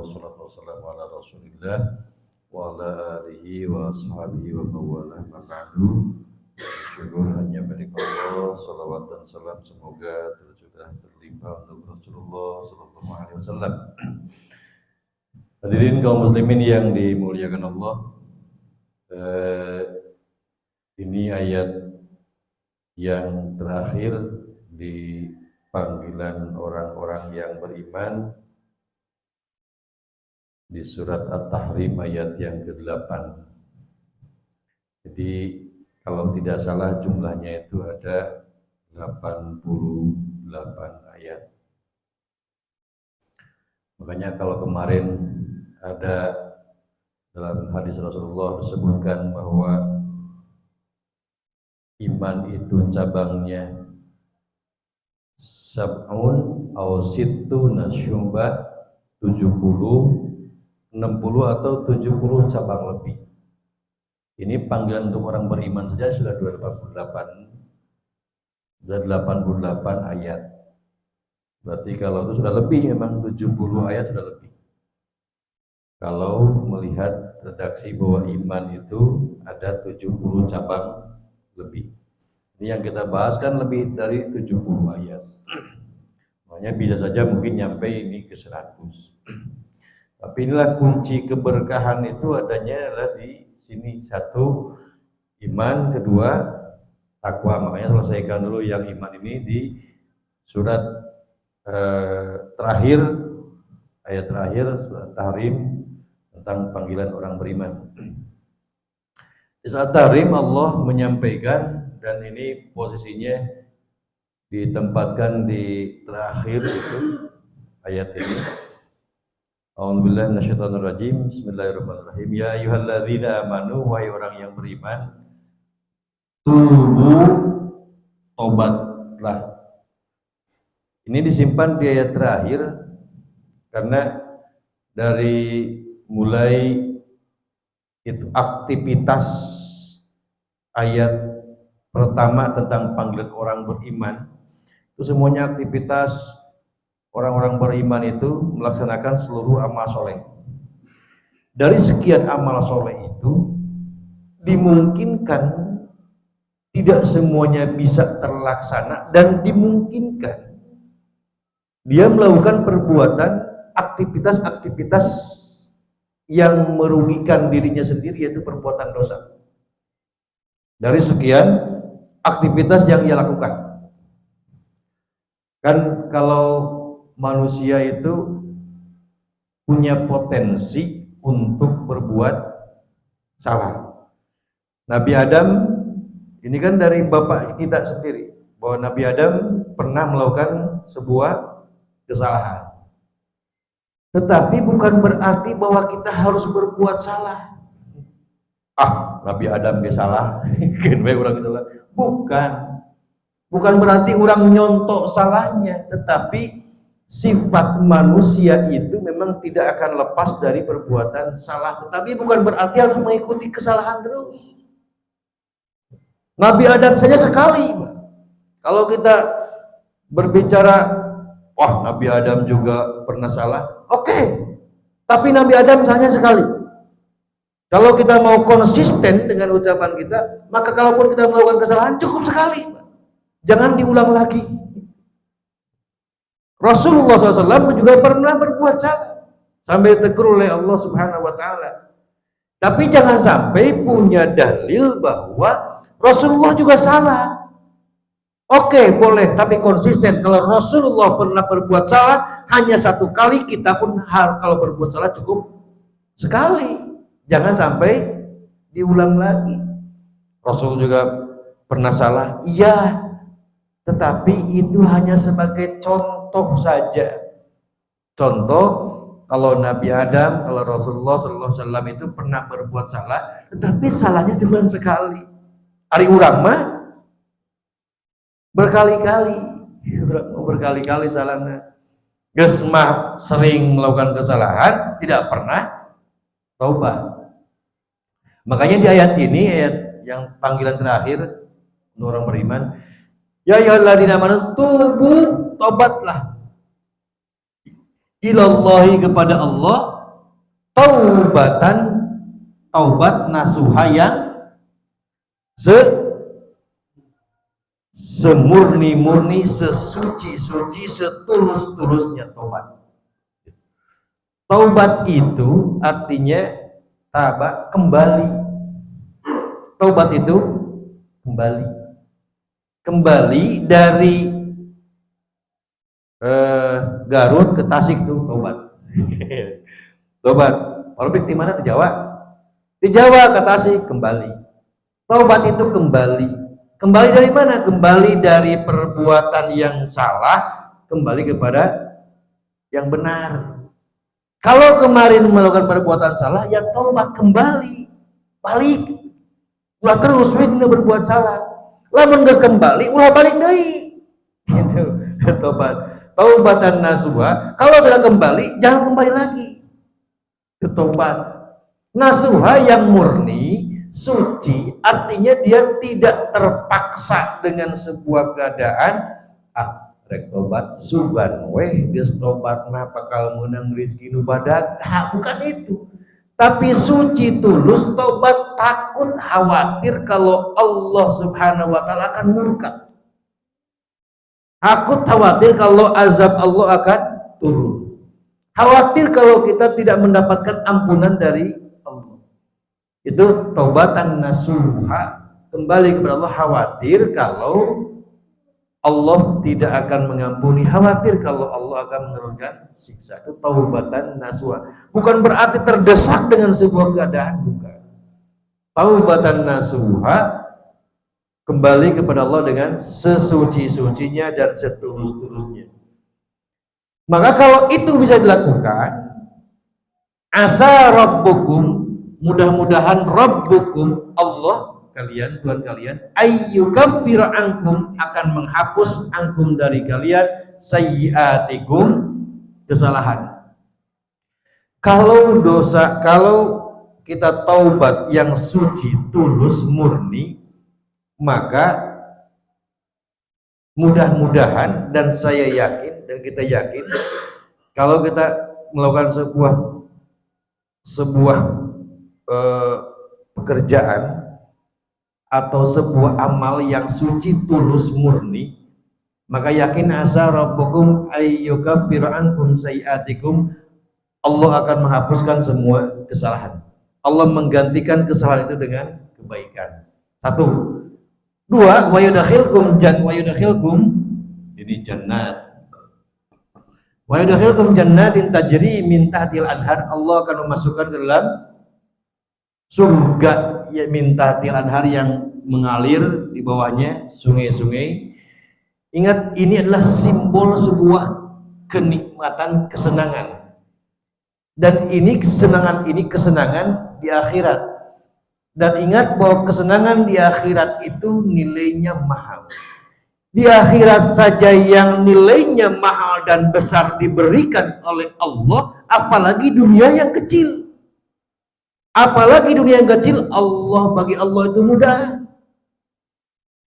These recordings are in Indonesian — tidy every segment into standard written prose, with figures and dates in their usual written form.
wassalatu wassalamu ala Rasulillah wa ala alihi wa ashabihi wa mawala ma ba'du. Syukur hanya milik Allah, salawat dan salam semoga tercurah terlimpah untuk Rasulullah sallallahu alaihi wasallam. Hadirin kaum muslimin yang dimuliakan Allah, ini ayat yang terakhir di panggilan orang-orang yang beriman di surat At-Tahrim ayat yang ke-8. Jadi kalau tidak salah jumlahnya itu ada 88 ayat. Makanya kalau kemarin ada dalam hadis Rasulullah disebutkan bahwa iman itu cabangnya sab'un aw sittuna syu'bah, 70, 60 atau 70 cabang lebih. Ini panggilan untuk orang beriman saja sudah 88 ayat. Berarti kalau itu sudah lebih, memang 70 ayat sudah lebih. Kalau melihat redaksi bahwa iman itu ada 70 cabang lebih. Ini yang kita bahas kan lebih dari 70 ayat. Makanya bisa saja mungkin nyampe ini ke 100. Tapi inilah kunci keberkahan itu adanya adalah di sini. Satu, iman. Kedua, takwa. Makanya selesaikan dulu yang iman ini di surat terakhir, ayat terakhir surat Tahrim tentang panggilan orang beriman. Di saat Tahrim Allah menyampaikan, dan ini posisinya ditempatkan di terakhir itu ayat ini. A'udzubillahi minasyaitonirrajim. Bismillahirrahmanirrahim. Ya ayyuhalladzina amanu, wahai orang yang beriman, tubu, tobatlah. Ini disimpan di ayat terakhir karena dari mulai itu aktivitas ayat pertama tentang panggilan orang beriman, itu semuanya aktivitas orang-orang beriman itu melaksanakan seluruh amal soleh. Dari sekian amal soleh itu dimungkinkan tidak semuanya bisa terlaksana, dan dimungkinkan dia melakukan perbuatan aktivitas-aktivitas yang merugikan dirinya sendiri, yaitu perbuatan dosa. Dari sekian aktivitas yang ia lakukan. Kan kalau manusia itu punya potensi untuk berbuat salah. Nabi Adam ini kan dari bapak kita sendiri, bahwa Nabi Adam pernah melakukan sebuah kesalahan. Tetapi bukan berarti bahwa kita harus berbuat salah. Nabi Adam dia salah, orang salah. Bukan berarti orang nyontok salahnya, tetapi sifat manusia itu memang tidak akan lepas dari perbuatan salah, tetapi bukan berarti harus mengikuti kesalahan terus. Nabi Adam saja sekali. Kalau kita berbicara, Nabi Adam juga pernah salah, oke. Tapi Nabi Adam hanya sekali. Kalau kita mau konsisten dengan ucapan kita, maka kalaupun kita melakukan kesalahan cukup sekali, jangan diulang lagi. Rasulullah SAW juga pernah berbuat salah sampai ditegur oleh Allah Subhanahu wa Ta'ala. Tapi jangan sampai punya dalil bahwa Rasulullah juga salah. Oke, boleh, tapi konsisten. Kalau Rasulullah pernah berbuat salah hanya satu kali, kita pun kalau berbuat salah cukup sekali. Jangan sampai diulang lagi. Rasul juga pernah salah, iya. Tetapi itu hanya sebagai contoh saja. Contoh, kalau Nabi Adam, kalau Rasulullah SAW itu pernah berbuat salah, tetapi salahnya cuma sekali. Ari urang mah berkali-kali salahnya. Geus mah sering melakukan kesalahan, tidak pernah taubat. Makanya di ayat ini, ayat yang panggilan terakhir untuk orang beriman, ya ayyuhalladzina amanu tubu, tobatlah ilallahi, kepada Allah, taubat nasuha yang semurni-murni, sesuci-suci, setulus-tulusnya taubat. Taubat itu artinya kembali. Taubat itu kembali dari Garut ke Tasik tuh taubat. Taubat. Orbik di mana? Di Jawa. Di Jawa ke Tasik kembali. Taubat itu kembali. Kembali dari mana? Kembali dari perbuatan yang salah, kembali kepada yang benar. Kalau kemarin melakukan perbuatan salah, ya taubat kembali, balik. Ulah terus udah berbuat salah. Lamun geus kembali, ulah balik deui. Gitu. Taubatan nasuha. Kalau sudah kembali, jangan kembali lagi. Itu taubat. Nasuha yang murni, suci, artinya dia tidak terpaksa dengan sebuah keadaan. Rek tobat sugan weh geus tobat mah bakal menang rezeki nu badag. Bukan itu. Tapi suci tulus tobat, takut khawatir kalau Allah Subhanahu wa taala akan murka. Takut khawatir kalau azab Allah akan turun. Khawatir kalau kita tidak mendapatkan ampunan dari Allah. Itu taubatan nasuha, kembali kepada Allah, khawatir kalau Allah tidak akan mengampuni, khawatir kalau Allah akan menurunkan siksa. Itu taubatan nasuha. Bukan berarti terdesak dengan sebuah keadaan, bukan. Taubatan nasuha, kembali kepada Allah dengan sesuci-sucinya dan setulus-tulusnya. Maka kalau itu bisa dilakukan, asa rabbukum, mudah-mudahan rabbukum, Allah kalian, Tuhan kalian, ayyukaffira ankum, akan menghapus ankum dari kalian sayyiatikum, kesalahan. Kalau kita taubat yang suci, tulus, murni, maka mudah-mudahan, dan saya yakin dan kita yakin, kalau kita melakukan sebuah pekerjaan atau sebuah amal yang suci, tulus, murni, maka yakin asa rabbukum ayyukaffira ankum sayiatikum, Allah akan menghapuskan semua kesalahan. Allah menggantikan kesalahan itu dengan kebaikan. 1. 2, wa yudkhilkum ini jannat. Wa yudkhilkum jannatin tajri min tahtil anhar, Allah akan memasukkan ke dalam surga ya, min tahtil anhar, yang mengalir di bawahnya sungai-sungai. Ingat, ini adalah simbol sebuah kenikmatan, kesenangan. Dan ini kesenangan di akhirat. Dan ingat bahwa kesenangan di akhirat itu nilainya mahal. Di akhirat saja yang nilainya mahal dan besar diberikan oleh Allah, apalagi dunia yang kecil. Apalagi dunia yang kecil, bagi Allah itu mudah.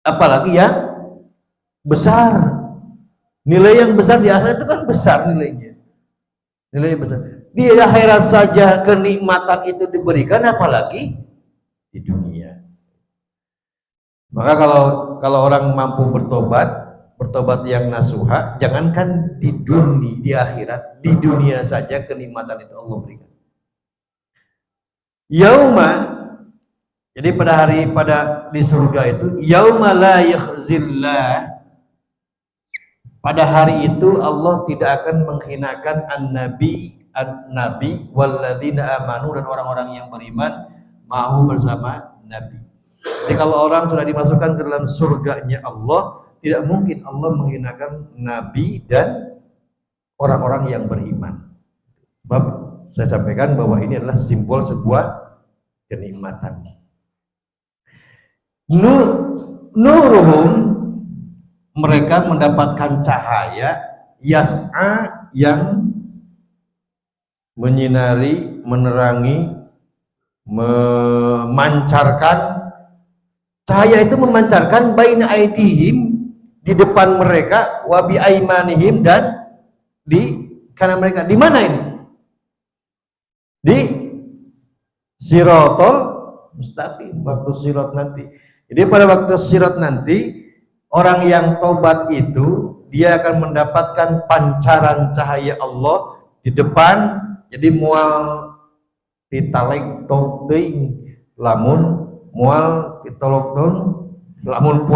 Apalagi yang besar. Nilai yang besar di akhirat itu kan besar nilainya. Nilainya besar. Di akhirat saja kenikmatan itu diberikan, apalagi di dunia. Maka kalau orang mampu bertobat yang nasuha, jangankan di dunia, di akhirat, di dunia saja kenikmatan itu Allah berikan. Yauma, jadi pada di surga itu, yauma la yakhzillah, pada hari itu Allah tidak akan menghinakan an-nabi walladzina amanu, dan orang-orang yang beriman mau bersama Nabi. Jadi kalau orang sudah dimasukkan ke dalam surganya Allah, tidak mungkin Allah menghinakan Nabi dan orang-orang yang beriman. Sebab saya sampaikan bahwa ini adalah simbol sebuah kenikmatan. Nuruhum, mereka mendapatkan cahaya, yas'a, yang menyinari, menerangi, memancarkan. Cahaya itu memancarkan baina aidihim, di depan mereka, wa bi aimanihim, dan di kanan mereka. Di mana ini? Di sirotol mustaqim, waktu sirat nanti. Jadi pada waktu sirat nanti orang yang tobat itu dia akan mendapatkan pancaran cahaya Allah di depan. Jadi mual ditalek teuing lamun mual ditolok don lamun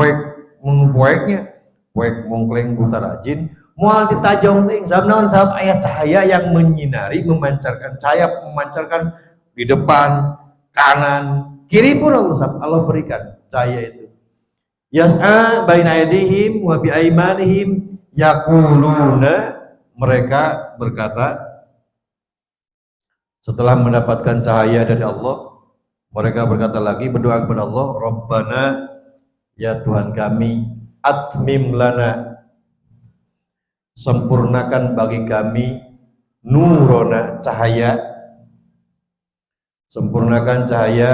poeknya poek mungkleng buta rajin mual ditajong teuing sabab aya cahaya yang menyinari memancarkan cahaya memancarkan di depan, kanan, kiri pun Allah berikan cahaya itu. Yas'a baina aydihim wa bi aymanihim yaquluna, mereka berkata setelah mendapatkan cahaya dari Allah, mereka berkata lagi berdoa kepada Allah, Rabbana, ya Tuhan kami, atmim lana, sempurnakan bagi kami, nurona, cahaya, sempurnakan cahaya,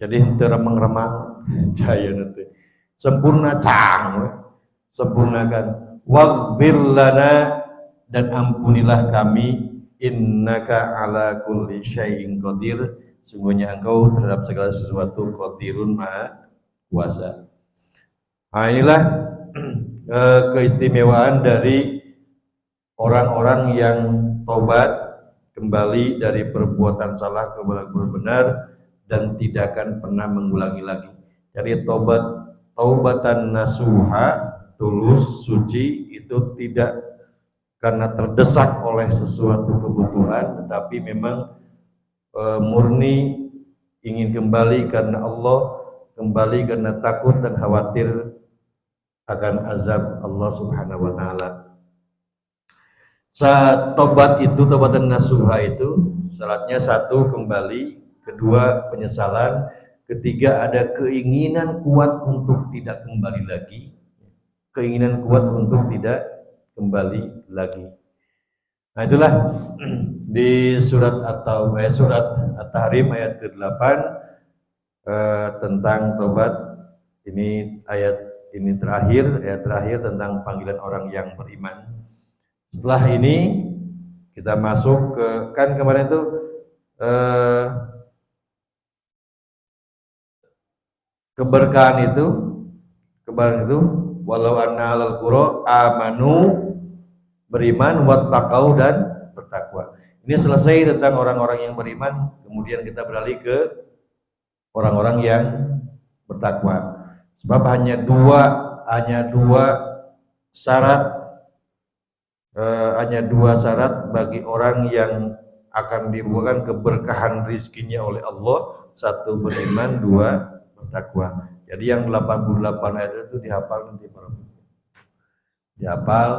jadi teremang-remang cahaya nanti, sempurna cang, sempurnakan, waghfir lana, dan ampunilah kami, innaka ala kulli syai'in qadir, sungguhnya engkau terhadap segala sesuatu qadirun, maha kuasa. Nah, inilah keistimewaan dari orang-orang yang tobat kembali dari perbuatan salah kepada benar dan tidak akan pernah mengulangi lagi. Jadi taubatan nasuha, tulus, suci, itu tidak karena terdesak oleh sesuatu kebutuhan, tetapi memang murni ingin kembali karena Allah, kembali karena takut dan khawatir akan azab Allah Subhanahu wa taala. Saat tobat itu, taubatan nasuha itu syaratnya satu kembali, kedua penyesalan, ketiga ada keinginan kuat untuk tidak kembali lagi, keinginan kuat untuk tidak kembali lagi. Nah, itulah di surat At-Tahrim ayat ke-8 tentang tobat. Ini ayat terakhir tentang panggilan orang yang beriman. Setelah ini kita masuk ke, kan kemarin itu keberkahan itu walau anna alal qura amanu, beriman, wattaqau, dan bertakwa. Ini selesai tentang orang-orang yang beriman, kemudian kita beralih ke orang-orang yang bertakwa. Sebab hanya dua syarat bagi orang yang akan dibuahkan keberkahan rizkinya oleh Allah, satu beriman, dua bertakwa. Jadi yang 88 ayat itu dihafal nanti para dihafal.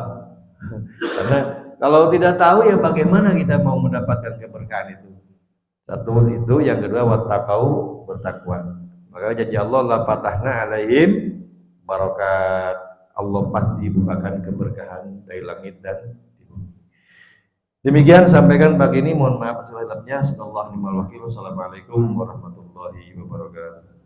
Karena kalau tidak tahu ya bagaimana kita mau mendapatkan keberkahan itu. Satu itu, yang kedua wattaqau, bertakwa. Maka janji Allah, la fatahna alaihim barakat, Allah pasti bukakan keberkahan dari langit dan di bumi. Demikian sampaikan pagi ini, mohon maaf selebihnya. Assalamualaikum warahmatullahi wabarakatuh.